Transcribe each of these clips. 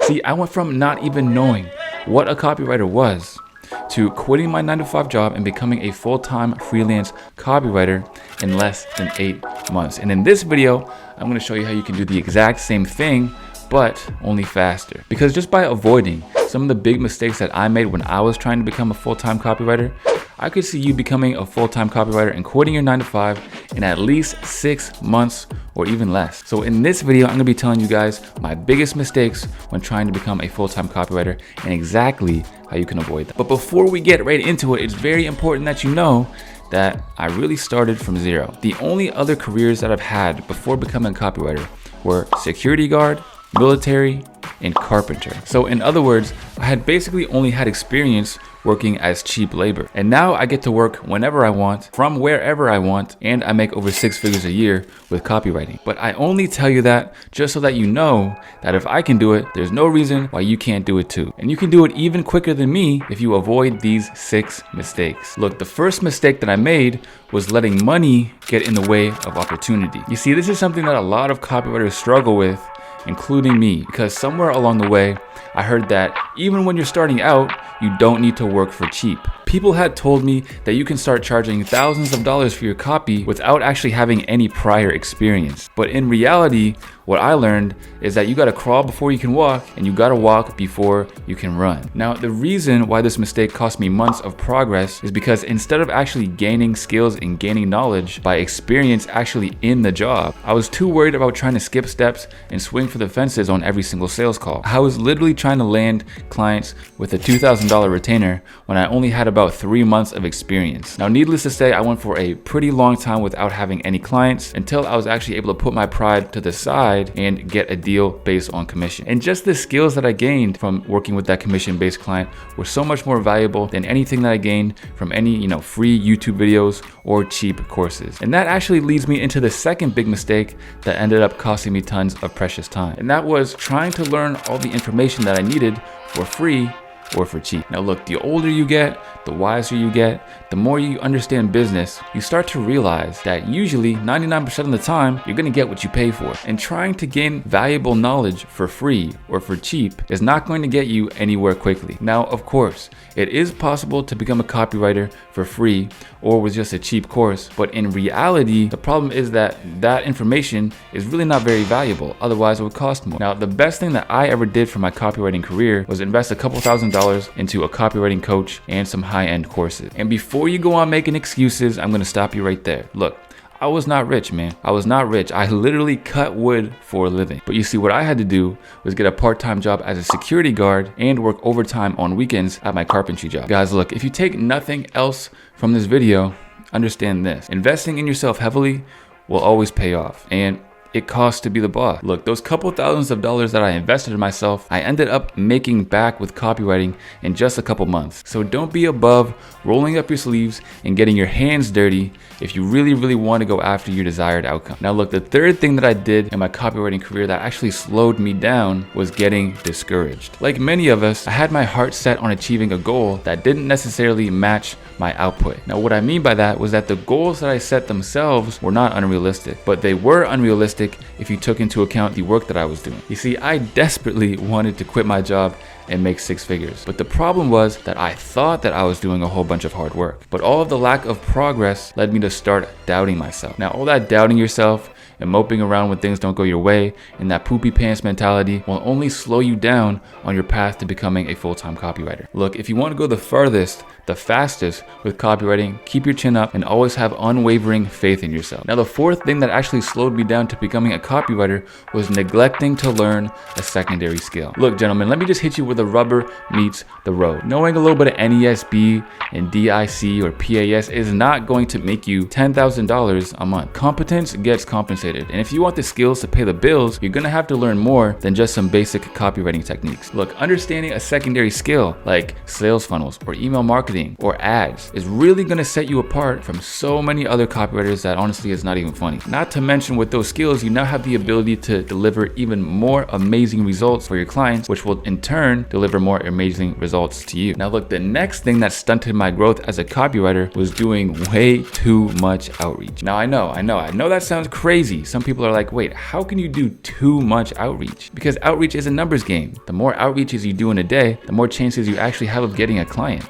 See, I went from not even knowing what a copywriter was to quitting my 9-to-5 job and becoming a full-time freelance copywriter in less than 8 months. And in this video, I'm going to show you how you can do the exact same thing, but only faster. Because just by avoiding some of the big mistakes that I made when I was trying to become a full-time copywriter, I could see you becoming a full-time copywriter and quitting your 9-to-5 in at least 6 months or even less. So in this video, I'm gonna be telling you guys my biggest mistakes when trying to become a full-time copywriter and exactly how you can avoid them. But before we get right into it, it's very important that you know that I really started from zero. The only other careers that I've had before becoming a copywriter were security guard, military, and carpenter. So in other words, I had basically only had experience working as cheap labor. And now I get to work whenever I want, from wherever I want, and I make over 6 figures a year with copywriting. But I only tell you that just so that you know that if I can do it, there's no reason why you can't do it too. And you can do it even quicker than me if you avoid these 6 mistakes. Look, the first mistake that I made was letting money get in the way of opportunity. You see, this is something that a lot of copywriters struggle with, including me, because somewhere along the way, I heard that even when you're starting out, you don't need to work for cheap. People had told me that you can start charging thousands of dollars for your copy without actually having any prior experience. But in reality, what I learned is that you gotta crawl before you can walk, and you gotta walk before you can run. Now, the reason why this mistake cost me months of progress is because instead of actually gaining skills and gaining knowledge by experience actually in the job, I was too worried about trying to skip steps and swing for the fences on every single sales call. I was literally trying to land clients with a $2,000 retainer when I only had about 3 months of experience. Now, needless to say, I went for a pretty long time without having any clients until I was actually able to put my pride to the side and get a deal based on commission. And just the skills that I gained from working with that commission-based client were so much more valuable than anything that I gained from any, free YouTube videos or cheap courses. And that actually leads me into the second big mistake that ended up costing me tons of precious time. And that was trying to learn all the information that I needed for free or for cheap. Now look, the older you get, the wiser you get, the more you understand business, you start to realize that usually 99% of the time, you're gonna get what you pay for. And trying to gain valuable knowledge for free or for cheap is not going to get you anywhere quickly. Now, of course, it is possible to become a copywriter for free or with just a cheap course, but in reality, the problem is that that information is really not very valuable, otherwise it would cost more. Now, the best thing that I ever did for my copywriting career was invest a couple $1,000 into a copywriting coach and some high-end courses. And before you go on making excuses, I'm gonna stop you right there. Look, I was not rich, man. I was not rich. I literally cut wood for a living. But you see, what I had to do was get a part-time job as a security guard and work overtime on weekends at my carpentry job. Guys, look, if you take nothing else from this video, understand this. Investing in yourself heavily will always pay off. And it costs to be the boss. Look, those couple thousands of dollars that I invested in myself, I ended up making back with copywriting in just a couple months. So don't be above rolling up your sleeves and getting your hands dirty if you really want to go after your desired outcome. Now look, the third thing that I did in my copywriting career that actually slowed me down was getting discouraged. Like many of us, I had my heart set on achieving a goal that didn't necessarily match my output. Now what I mean by that was that the goals that I set themselves were not unrealistic, but they were unrealistic if you took into account the work that I was doing. You see, I desperately wanted to quit my job and make 6 figures. But the problem was that I thought that I was doing a whole bunch of hard work. But all of the lack of progress led me to start doubting myself. Now, all that doubting yourself and moping around when things don't go your way and that poopy pants mentality will only slow you down on your path to becoming a full-time copywriter. Look, if you want to go the furthest, the fastest with copywriting, keep your chin up and always have unwavering faith in yourself. Now, the fourth thing that actually slowed me down to becoming a copywriter was neglecting to learn a secondary skill. Look, gentlemen, let me just hit you where the rubber meets the road. Knowing a little bit of NESB and DIC or PAS is not going to make you $10,000 a month. Competence gets compensated. And if you want the skills to pay the bills, you're gonna have to learn more than just some basic copywriting techniques. Look, understanding a secondary skill like sales funnels or email marketing or ads is really gonna set you apart from so many other copywriters that honestly is not even funny. Not to mention, with those skills, you now have the ability to deliver even more amazing results for your clients, which will in turn deliver more amazing results to you. Now look, the next thing that stunted my growth as a copywriter was doing way too much outreach. Now I know that sounds crazy. crazy. Some people are like, wait, how can you do too much outreach? Because outreach is a numbers game. The more outreaches you do in a day, the more chances you actually have of getting a client.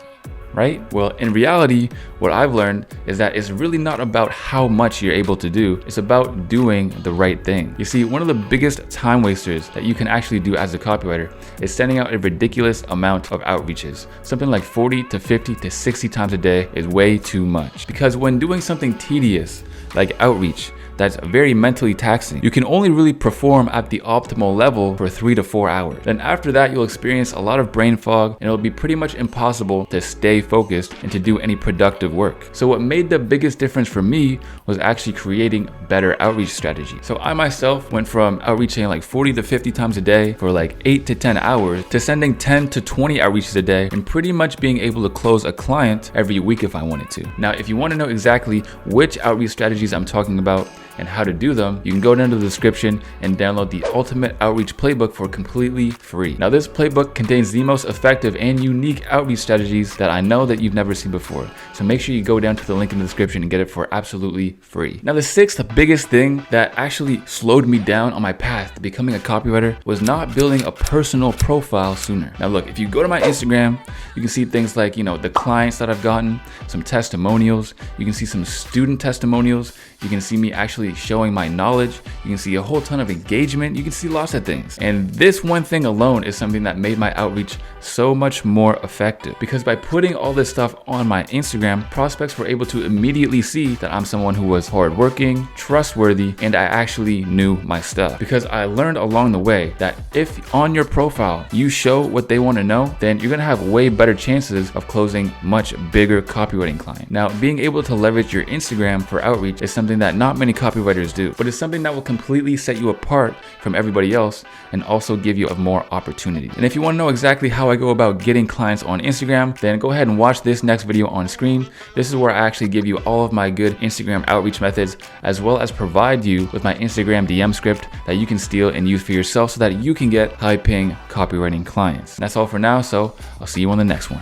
Right? Well, in reality, what I've learned is that it's really not about how much you're able to do. It's about doing the right thing. You see, one of the biggest time wasters that you can actually do as a copywriter is sending out a ridiculous amount of outreaches. Something like 40 to 50 to 60 times a day is way too much. Because when doing something tedious like outreach, that's very mentally taxing, you can only really perform at the optimal level for 3 to 4 hours. Then after that, you'll experience a lot of brain fog and it'll be pretty much impossible to stay focused and to do any productive work. So what made the biggest difference for me was actually creating better outreach strategies. So I myself went from outreaching like 40 to 50 times a day for like 8 to 10 hours to sending 10 to 20 outreaches a day and pretty much being able to close a client every week if I wanted to. Now, if you want to know exactly which outreach strategies I'm talking about and how to do them, you can go down to the description and download the Ultimate Outreach Playbook for completely free. Now, this playbook contains the most effective and unique outreach strategies that I know that you've never seen before. So make sure you go down to the link in the description and get it for absolutely free. Now, the sixth biggest thing that actually slowed me down on my path to becoming a copywriter was not building a personal profile sooner. Now, look, if you go to my Instagram, you can see things like, the clients that I've gotten, some testimonials, you can see some student testimonials, you can see me actually showing my knowledge, you can see a whole ton of engagement, you can see lots of things. And this one thing alone is something that made my outreach so much more effective, because by putting all this stuff on my Instagram, prospects were able to immediately see that I'm someone who was hardworking, trustworthy, and I actually knew my stuff. Because I learned along the way that if on your profile you show what they want to know, then you're gonna have way better chances of closing much bigger copywriting clients. Now, being able to leverage your Instagram for outreach is something that not many copywriters do, but it's something that will completely set you apart from everybody else and also give you more opportunity. And if you want to know exactly how I go about getting clients on Instagram, then go ahead and watch this next video on screen. This is where I actually give you all of my good Instagram outreach methods, as well as provide you with my Instagram DM script that you can steal and use for yourself so that you can get high-paying copywriting clients. And that's all for now, so I'll see you on the next one.